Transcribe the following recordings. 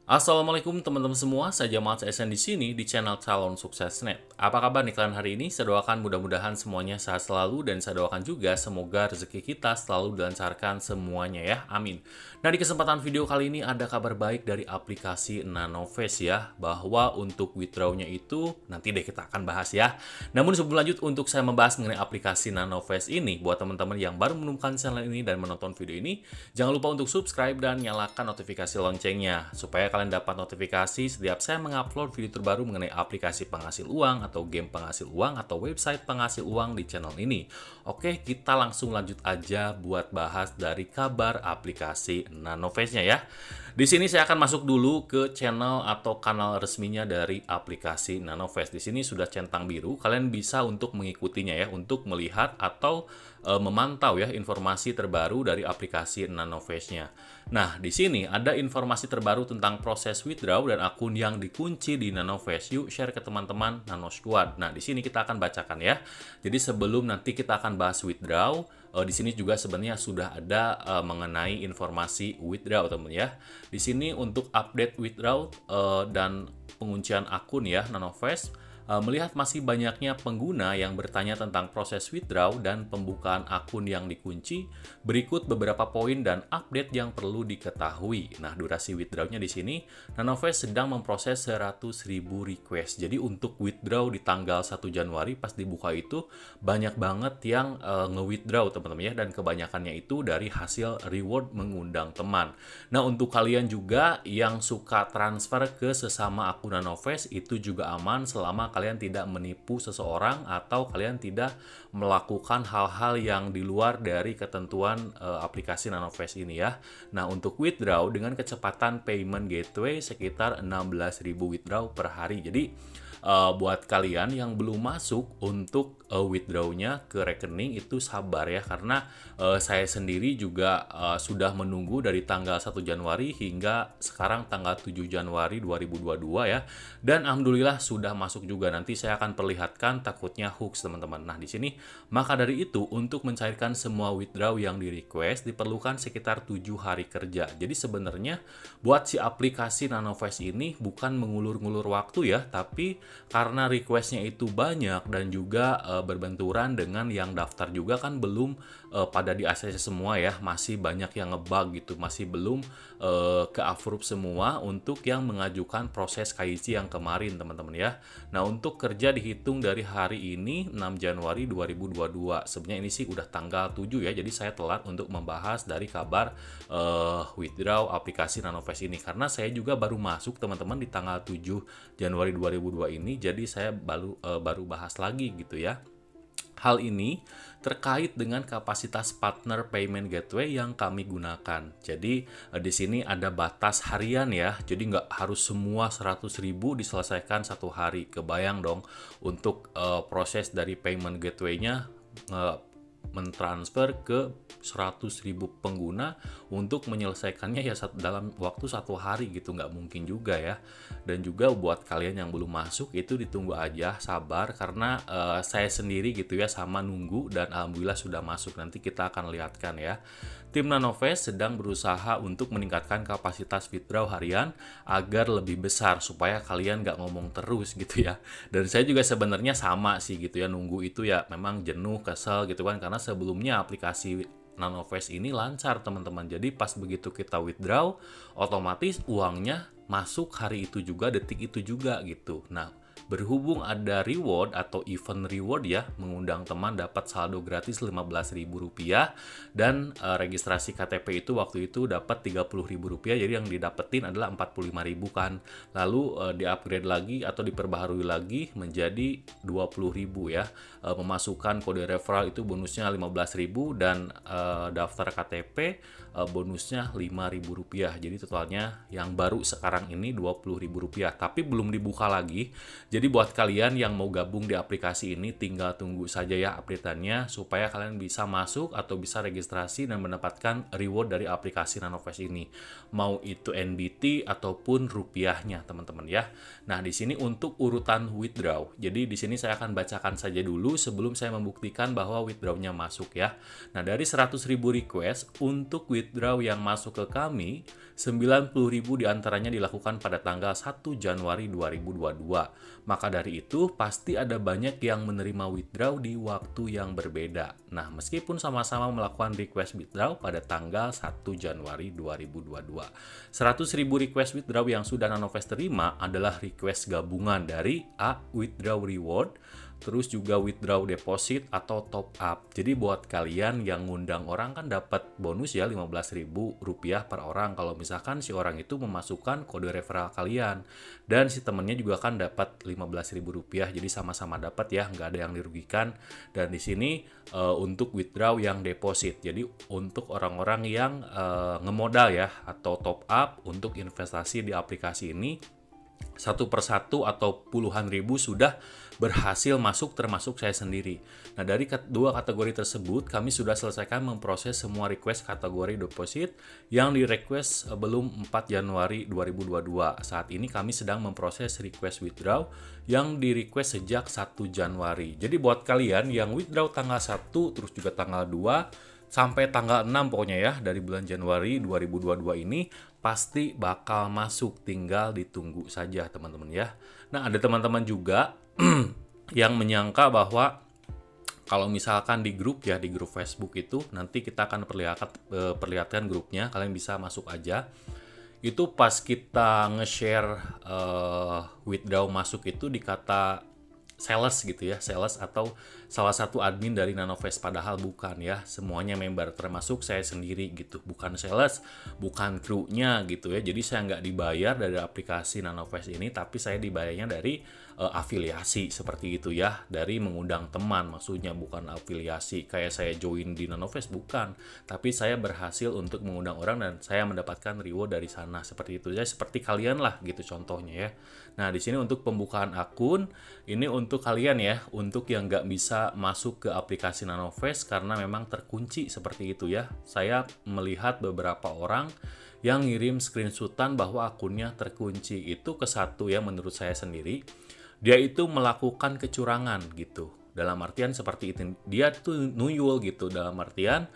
Assalamualaikum teman-teman semua, saya Jamal CSN di sini di channel Calon Sukses Net. Apa kabar nih kalian hari ini? Saya doakan mudah-mudahan semuanya sehat selalu dan saya doakan juga semoga rezeki kita selalu dilancarkan semuanya ya. Amin. Nah, di kesempatan video kali ini ada kabar baik dari aplikasi Nanoface ya, bahwa untuk withdraw-nya itu nanti deh kita akan bahas ya. Namun sebelum lanjut untuk saya membahas mengenai aplikasi Nanoface ini, buat teman-teman yang baru menemukan channel ini dan menonton video ini, jangan lupa untuk subscribe dan nyalakan notifikasi loncengnya supaya kalian dapat notifikasi setiap saya mengupload video terbaru mengenai aplikasi penghasil uang atau game penghasil uang atau website penghasil uang di channel ini. Oke, kita langsung lanjut aja buat bahas dari kabar aplikasi Nanoface-nya ya. Di sini saya akan masuk dulu ke channel atau kanal resminya dari aplikasi Nanoface. Di sini sudah centang biru, kalian bisa untuk mengikutinya ya, untuk melihat atau memantau ya informasi terbaru dari aplikasi Nanoface-nya. Nah, di sini ada informasi terbaru tentang proses withdraw dan akun yang dikunci di Nanoface. Yuk share ke teman-teman Nano Squad. Nah, di sini kita akan bacakan ya. Jadi sebelum nanti kita akan bahas withdraw, di sini juga sebenarnya sudah ada mengenai informasi withdraw teman ya. Di sini untuk update withdraw dan penguncian akun ya Nanoface. Melihat masih banyaknya pengguna yang bertanya tentang proses withdraw dan pembukaan akun yang dikunci, berikut beberapa poin dan update yang perlu diketahui. Nah, durasi withdraw-nya di sini, Nanoface sedang memproses 100.000 request. Jadi untuk withdraw di tanggal 1 Januari pas dibuka itu banyak banget yang nge-withdraw teman-teman ya, dan kebanyakannya itu dari hasil reward mengundang teman. Nah, untuk kalian juga yang suka transfer ke sesama akun Nanoface itu juga aman selama kalian tidak menipu seseorang atau kalian tidak melakukan hal-hal yang di luar dari ketentuan aplikasi Nanoface ini ya. Nah, untuk withdraw dengan kecepatan payment gateway sekitar 16.000 withdraw per hari. Jadi buat kalian yang belum masuk untuk withdraw-nya ke rekening itu sabar ya, karena saya sendiri juga sudah menunggu dari tanggal 1 Januari hingga sekarang tanggal 7 Januari 2022 ya, dan alhamdulillah sudah masuk juga. Nanti saya akan perlihatkan, takutnya hoax teman-teman. Nah, di sini maka dari itu untuk mencairkan semua withdraw yang di request diperlukan sekitar 7 hari kerja. Jadi sebenarnya buat si aplikasi Nanoface ini bukan mengulur-ngulur waktu ya, tapi karena requestnya itu banyak dan juga berbenturan dengan yang daftar juga kan belum pada di ACC semua ya, masih banyak yang ngebug gitu, masih belum ke approve semua untuk yang mengajukan proses KYC yang kemarin teman-teman ya. Nah, untuk kerja dihitung dari hari ini 6 Januari 2022. Sebenarnya ini sih udah tanggal 7 ya, jadi saya telat untuk membahas dari kabar withdraw aplikasi Nanoface ini karena saya juga baru masuk teman-teman di tanggal 7 Januari 2022 ini, jadi saya baru bahas lagi gitu ya. Hal ini terkait dengan kapasitas partner payment gateway yang kami gunakan. Jadi di sini ada batas harian ya. Jadi nggak harus semua 100.000 diselesaikan satu hari. Kebayang dong untuk proses dari payment gateway-nya mentransfer ke 100.000 pengguna untuk menyelesaikannya ya dalam waktu satu hari gitu, nggak mungkin juga ya. Dan juga buat kalian yang belum masuk itu ditunggu aja, sabar, karena saya sendiri gitu ya sama nunggu dan alhamdulillah sudah masuk. Nanti kita akan lihatkan ya. Tim Nanoface sedang berusaha untuk meningkatkan kapasitas withdraw harian agar lebih besar supaya kalian nggak ngomong terus gitu ya. Dan saya juga sebenarnya sama sih gitu ya, nunggu itu ya memang jenuh, kesel gitu kan, karena sebelumnya aplikasi Nanoface ini lancar teman-teman. Jadi pas begitu kita withdraw, otomatis uangnya masuk hari itu juga, detik itu juga gitu. Nah, berhubung ada reward atau event reward ya, mengundang teman dapat saldo gratis Rp15.000 dan registrasi KTP itu waktu itu dapat Rp30.000. Jadi yang didapetin adalah Rp45.000 kan. Lalu di-upgrade lagi atau diperbaharui lagi menjadi Rp20.000 ya. Memasukkan kode referral itu bonusnya Rp15.000 dan daftar KTP bonusnya Rp5.000. Jadi totalnya yang baru sekarang ini Rp20.000, tapi belum dibuka lagi. Jadi buat kalian yang mau gabung di aplikasi ini tinggal tunggu saja ya update-annya supaya kalian bisa masuk atau bisa registrasi dan mendapatkan reward dari aplikasi Nanoface ini. Mau itu NBT ataupun rupiahnya teman-teman ya. Nah, di sini untuk urutan withdraw. Jadi di sini saya akan bacakan saja dulu sebelum saya membuktikan bahwa withdraw-nya masuk ya. Nah, dari 100.000 request untuk withdraw withdraw yang masuk ke kami, 90.000 diantaranya dilakukan pada tanggal 1 Januari 2022. Maka dari itu, pasti ada banyak yang menerima withdraw di waktu yang berbeda. Nah, meskipun sama-sama melakukan request withdraw pada tanggal 1 Januari 2022. 100.000 request withdraw yang sudah Nanovest terima adalah request gabungan dari A. Withdraw reward, terus juga withdraw deposit atau top up. Jadi buat kalian yang ngundang orang kan dapat bonus ya Rp15.000 per orang kalau misalkan si orang itu memasukkan kode referral kalian. Dan si temennya juga kan dapat Rp15.000. Jadi sama-sama dapat ya, nggak ada yang dirugikan. Dan di sini untuk withdraw yang deposit. Jadi untuk orang-orang yang ngemodal ya atau top up untuk investasi di aplikasi ini, satu persatu atau puluhan ribu sudah berhasil masuk termasuk saya sendiri. Nah, dari dua kategori tersebut kami sudah selesaikan memproses semua request kategori deposit yang di request belum 4 Januari 2022. Saat ini kami sedang memproses request withdraw yang di request sejak 1 Januari. Jadi buat kalian yang withdraw tanggal 1 terus juga tanggal 2 sampai tanggal 6 pokoknya ya dari bulan Januari 2022 ini pasti bakal masuk, tinggal ditunggu saja teman-teman ya. Nah, ada teman-teman juga yang menyangka bahwa kalau misalkan di grup ya, di grup Facebook itu nanti kita akan perlihatkan grupnya, kalian bisa masuk aja. Itu pas kita nge-share withdraw masuk itu di kata sales gitu ya, sales atau salah satu admin dari Nanovest, padahal bukan ya, semuanya member termasuk saya sendiri gitu, bukan sales, bukan krunya gitu ya. Jadi saya nggak dibayar dari aplikasi Nanovest ini, tapi saya dibayarnya dari afiliasi seperti itu ya, dari mengundang teman, maksudnya bukan afiliasi kayak saya join di Nanovest, bukan, tapi saya berhasil untuk mengundang orang dan saya mendapatkan reward dari sana seperti itu ya, seperti kalian lah gitu contohnya ya. Nah, di sini untuk pembukaan akun ini untuk kalian ya, untuk yang nggak bisa masuk ke aplikasi Nanovest karena memang terkunci seperti itu ya. Saya melihat beberapa orang yang ngirim screenshotan bahwa akunnya terkunci. Itu ke satu ya, menurut saya sendiri, dia itu melakukan kecurangan gitu. Dalam artian seperti itu, dia tuh nuyul gitu. Dalam artian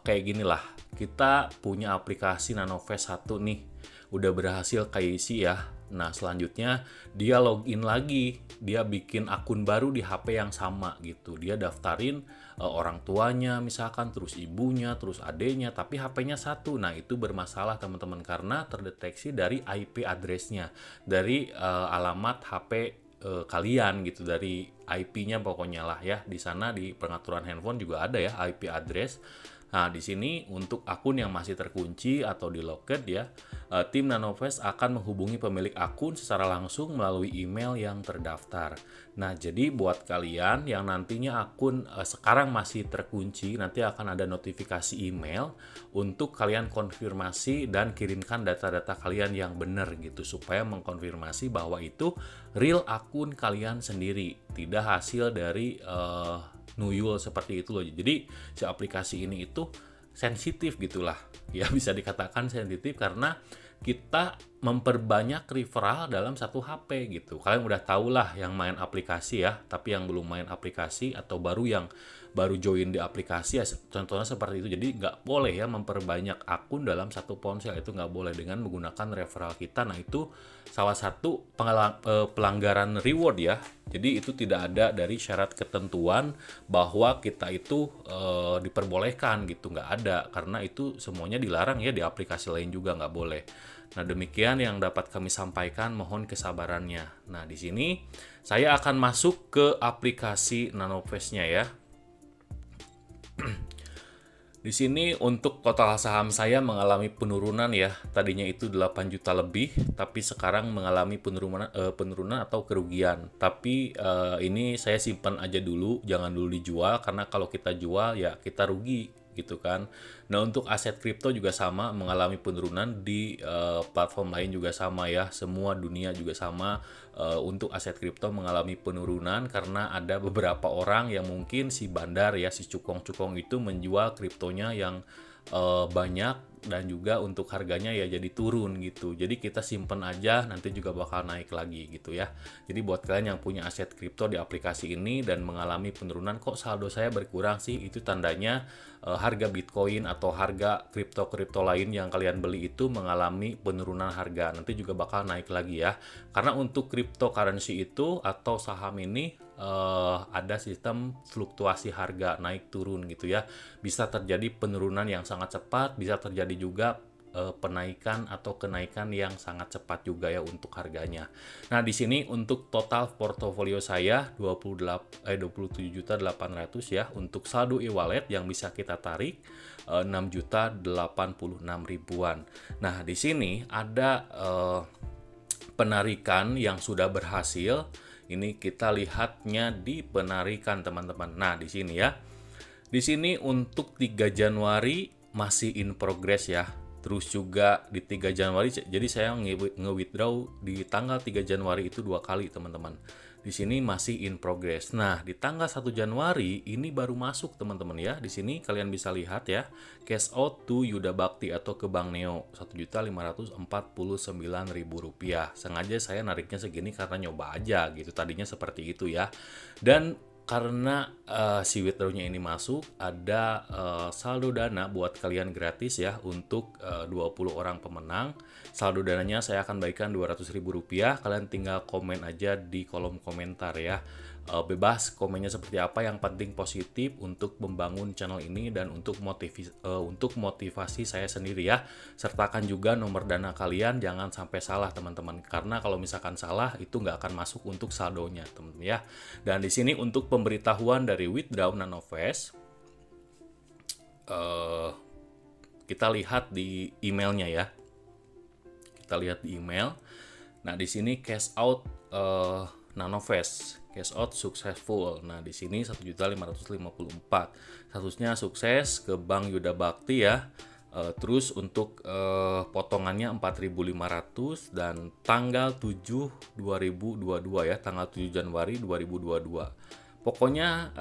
kayak gini lah, kita punya aplikasi Nanovest 1 nih, udah berhasil KYC ya. Nah, selanjutnya dia login lagi, dia bikin akun baru di HP yang sama gitu. Dia daftarin orang tuanya misalkan, terus ibunya, terus adenya, tapi HP-nya satu. Nah, itu bermasalah teman-teman karena terdeteksi dari IP address-nya, dari alamat HP kalian gitu, dari IP-nya pokoknya lah ya. Di sana di pengaturan handphone juga ada ya IP address. Nah, di sini untuk akun yang masih terkunci atau di locked ya, tim Nanovest akan menghubungi pemilik akun secara langsung melalui email yang terdaftar. Nah, jadi buat kalian yang nantinya akun sekarang masih terkunci, nanti akan ada notifikasi email untuk kalian konfirmasi dan kirimkan data-data kalian yang benar gitu, supaya mengkonfirmasi bahwa itu real akun kalian sendiri, tidak hasil dari nuyul seperti itu loh. Jadi si aplikasi ini itu sensitif gitulah ya, bisa dikatakan sensitif karena kita memperbanyak referral dalam satu HP gitu. Kalian udah tahu lah yang main aplikasi ya, tapi yang belum main aplikasi atau baru join di aplikasi ya, contohnya seperti itu. Jadi nggak boleh ya memperbanyak akun dalam satu ponsel, itu nggak boleh dengan menggunakan referral kita. Nah, itu salah satu pelanggaran reward ya. Jadi itu tidak ada dari syarat ketentuan bahwa kita itu diperbolehkan gitu, nggak ada, karena itu semuanya dilarang ya, di aplikasi lain juga nggak boleh. Nah, demikian yang dapat kami sampaikan, mohon kesabarannya. Nah, di sini saya akan masuk ke aplikasi Nanovest-nya ya. Di sini untuk total saham saya mengalami penurunan ya. Tadinya itu 8 juta lebih, tapi sekarang mengalami penurunan atau kerugian. Tapi ini saya simpan aja dulu, jangan dulu dijual, karena kalau kita jual ya kita rugi gitu kan. Nah, untuk aset kripto juga sama, mengalami penurunan di platform lain juga sama ya. Semua dunia juga sama, untuk aset kripto mengalami penurunan karena ada beberapa orang yang mungkin si bandar ya, si cukong-cukong itu menjual kriptonya yang banyak, dan juga untuk harganya ya jadi turun gitu. Jadi kita simpen aja, nanti juga bakal naik lagi gitu ya. Jadi buat kalian yang punya aset kripto di aplikasi ini dan mengalami penurunan, kok saldo saya berkurang sih, itu tandanya harga Bitcoin atau harga kripto-kripto lain yang kalian beli itu mengalami penurunan harga. Nanti juga bakal naik lagi ya. Karena untuk cryptocurrency itu atau saham ini ada sistem fluktuasi harga naik turun gitu ya. Bisa terjadi penurunan yang sangat cepat, bisa terjadi juga penaikan atau kenaikan yang sangat cepat juga ya untuk harganya. Nah, di sini untuk total portofolio saya 27.800.000 ya untuk saldo e-wallet yang bisa kita tarik 6.086.000-an. Nah, di sini ada penarikan yang sudah berhasil. Ini kita lihatnya di penarikan teman-teman. Nah, di sini ya. Di sini untuk 3 Januari masih in progress ya. Terus juga di 3 Januari, jadi saya nge-withdraw di tanggal 3 Januari itu 2 kali teman-teman. Di sini masih in progress. Nah, di tanggal 1 Januari ini baru masuk teman-teman ya. Di sini kalian bisa lihat ya, cash out to Yuda Bakti atau ke Bank Neo Rp1.549.000. Sengaja saya nariknya segini karena nyoba aja gitu. Tadinya seperti itu ya. Dan karena si withdrawnya ini masuk, ada saldo dana buat kalian gratis ya untuk 20 orang pemenang. Saldo dananya saya akan bagikan Rp200.000. Kalian tinggal komen aja di kolom komentar ya. Bebas komennya seperti apa, yang penting positif untuk membangun channel ini dan untuk motivasi saya sendiri ya. Sertakan juga nomor dana kalian, jangan sampai salah teman-teman, karena kalau misalkan salah itu nggak akan masuk untuk saldonya teman-teman ya. Dan di sini untuk pemberitahuan dari withdraw Nanovest, kita lihat di emailnya ya. Kita lihat di email. Nah, di sini cash out Nanovest, cash out successful. Nah, di sini 1.554. Statusnya sukses ke Bank Yuda Bakti ya. Terus untuk potongannya 4.500 dan tanggal 7/2022 ya, tanggal 7 Januari 2022. Pokoknya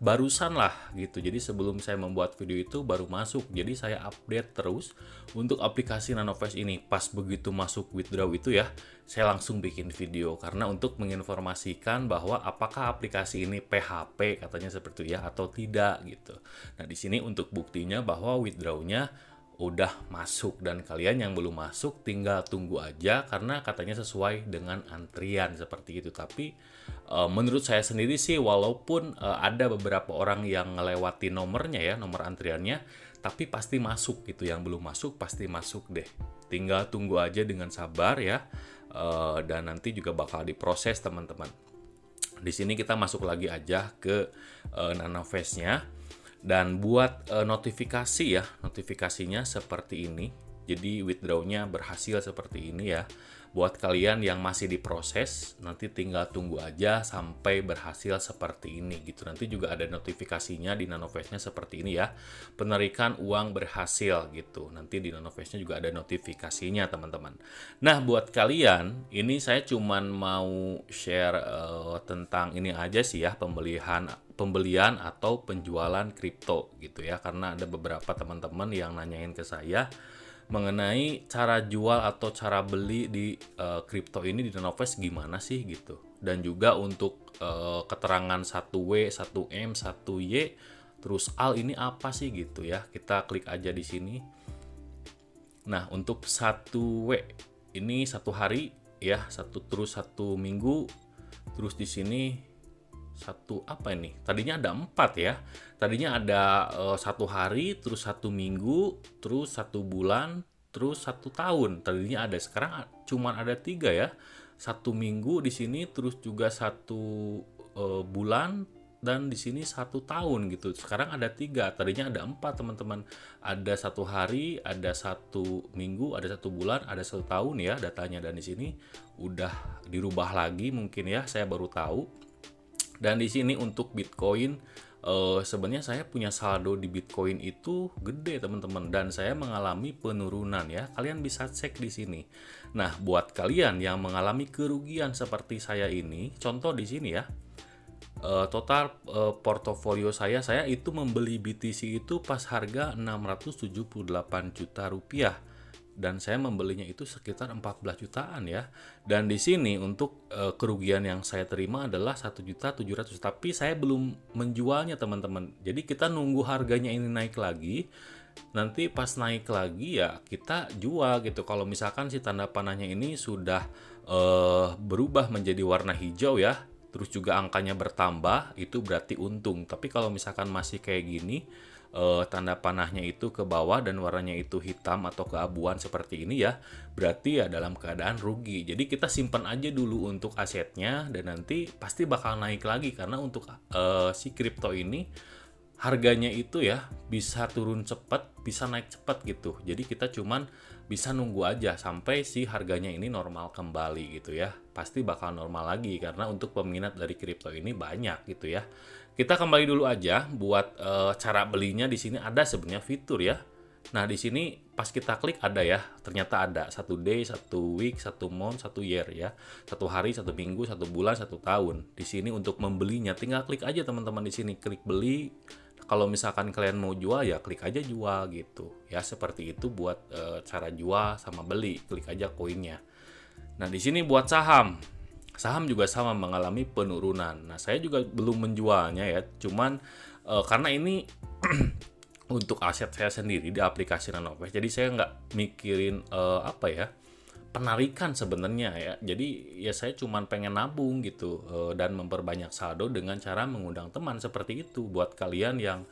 barusan lah gitu. Jadi sebelum saya membuat video itu baru masuk. Jadi saya update terus untuk aplikasi Nanovest ini. Pas begitu masuk withdraw itu ya, saya langsung bikin video karena untuk menginformasikan bahwa apakah aplikasi ini PHP katanya seperti itu ya atau tidak gitu. Nah, di sini untuk buktinya bahwa withdrawnya udah masuk, dan kalian yang belum masuk tinggal tunggu aja karena katanya sesuai dengan antrian seperti itu. Tapi menurut saya sendiri sih, walaupun ada beberapa orang yang ngelewati nomornya ya, nomor antriannya, tapi pasti masuk gitu. Yang belum masuk pasti masuk deh. Tinggal tunggu aja dengan sabar ya. Dan nanti juga bakal diproses teman-teman. Di sini kita masuk lagi aja ke Nanovest-nya. Dan buat notifikasi ya, notifikasinya seperti ini. Jadi withdrawnya berhasil seperti ini ya. Buat kalian yang masih diproses, nanti tinggal tunggu aja sampai berhasil seperti ini gitu. Nanti juga ada notifikasinya di Nanovest-nya seperti ini ya. Penarikan uang berhasil gitu. Nanti di Nanovest-nya juga ada notifikasinya teman-teman. Nah, buat kalian, ini saya cuman mau share tentang ini aja sih ya, pembelian atau penjualan kripto gitu ya, karena ada beberapa teman-teman yang nanyain ke saya mengenai cara jual atau cara beli di kripto ini di Nanovest gimana sih gitu, dan juga untuk keterangan 1W, 1M, 1Y terus AL ini apa sih gitu ya. Kita klik aja di sini. Nah, untuk 1W ini 1 hari ya, terus 1 minggu, terus di sini satu apa ini? Tadinya ada 4 ya. Tadinya ada 1 hari, terus 1 minggu, terus 1 bulan, terus 1 tahun. Tadinya ada, sekarang cuma ada 3 ya. 1 minggu di sini, terus juga 1 bulan, dan di sini 1 tahun gitu. Sekarang ada 3. Tadinya ada 4 teman-teman. Ada 1 hari, ada 1 minggu, ada 1 bulan, ada 1 tahun ya datanya. Dan di sini udah dirubah lagi mungkin ya. Saya baru tahu. Dan di sini untuk Bitcoin, sebenarnya saya punya saldo di Bitcoin itu gede teman-teman, dan saya mengalami penurunan ya. Kalian bisa cek di sini. Nah, buat kalian yang mengalami kerugian seperti saya ini, contoh di sini ya. Total portofolio saya itu membeli BTC itu pas harga 678 juta rupiah, dan saya membelinya itu sekitar 14 jutaan ya. Dan di sini untuk kerugian yang saya terima adalah 1.700.000, tapi saya belum menjualnya teman-teman. Jadi kita nunggu harganya ini naik lagi. Nanti pas naik lagi ya kita jual gitu. Kalau misalkan si tanda panahnya ini sudah berubah menjadi warna hijau ya, terus juga angkanya bertambah, itu berarti untung. Tapi kalau misalkan masih kayak gini, tanda panahnya itu ke bawah dan warnanya itu hitam atau keabuan seperti ini ya, berarti ya dalam keadaan rugi. Jadi kita simpan aja dulu untuk asetnya, dan nanti pasti bakal naik lagi, karena untuk si kripto ini harganya itu ya bisa turun cepat, bisa naik cepat gitu. Jadi kita cuman bisa nunggu aja sampai si harganya ini normal kembali gitu ya. Pasti bakal normal lagi karena untuk peminat dari kripto ini banyak gitu ya. Kita kembali dulu aja buat cara belinya. Di sini ada sebenarnya fitur ya. Nah, di sini pas kita klik ada ya, ternyata ada 1 day, 1 week, 1 month, 1 year ya. 1 hari, 1 minggu, 1 bulan, 1 tahun. Di sini untuk membelinya tinggal klik aja teman-teman, di sini klik beli. Kalau misalkan kalian mau jual ya klik aja jual gitu. Ya seperti itu buat cara jual sama beli, klik aja koinnya. Nah, di sini buat saham. Saham juga sama mengalami penurunan. Nah, saya juga belum menjualnya ya. Cuman karena ini untuk aset saya sendiri di aplikasi Nanovest, jadi saya nggak mikirin apa ya, penarikan sebenarnya ya. Jadi ya saya cuman pengen nabung gitu, dan memperbanyak saldo dengan cara mengundang teman seperti itu. Buat kalian yang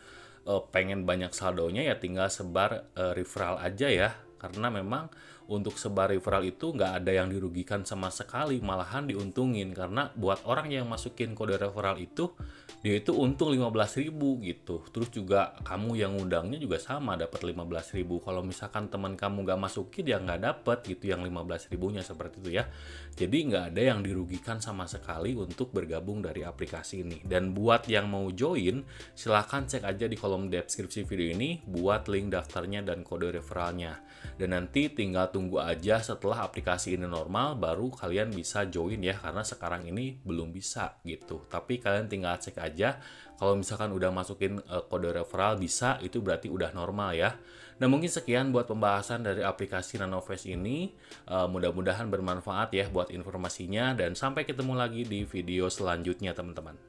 pengen banyak saldonya ya tinggal sebar referral aja ya, karena memang untuk sebar referral itu nggak ada yang dirugikan sama sekali, malahan diuntungin. Karena buat orang yang masukin kode referral itu, dia itu untung 15.000 gitu. Terus juga kamu yang ngundangnya juga sama, dapat 15.000. Kalau misalkan teman kamu nggak masukin, ya nggak dapat gitu yang 15.000-nya, seperti itu ya. Jadi nggak ada yang dirugikan sama sekali untuk bergabung dari aplikasi ini. Dan buat yang mau join, silahkan cek aja di kolom deskripsi video ini buat link daftarnya dan kode referralnya. Dan nanti tinggal tunggu aja setelah aplikasi ini normal, baru kalian bisa join ya, karena sekarang ini belum bisa gitu. Tapi kalian tinggal cek aja, kalau misalkan udah masukin kode referral bisa, itu berarti udah normal ya. Nah, mungkin sekian buat pembahasan dari aplikasi Nanovest ini. Mudah-mudahan bermanfaat ya buat informasinya, dan sampai ketemu lagi di video selanjutnya teman-teman.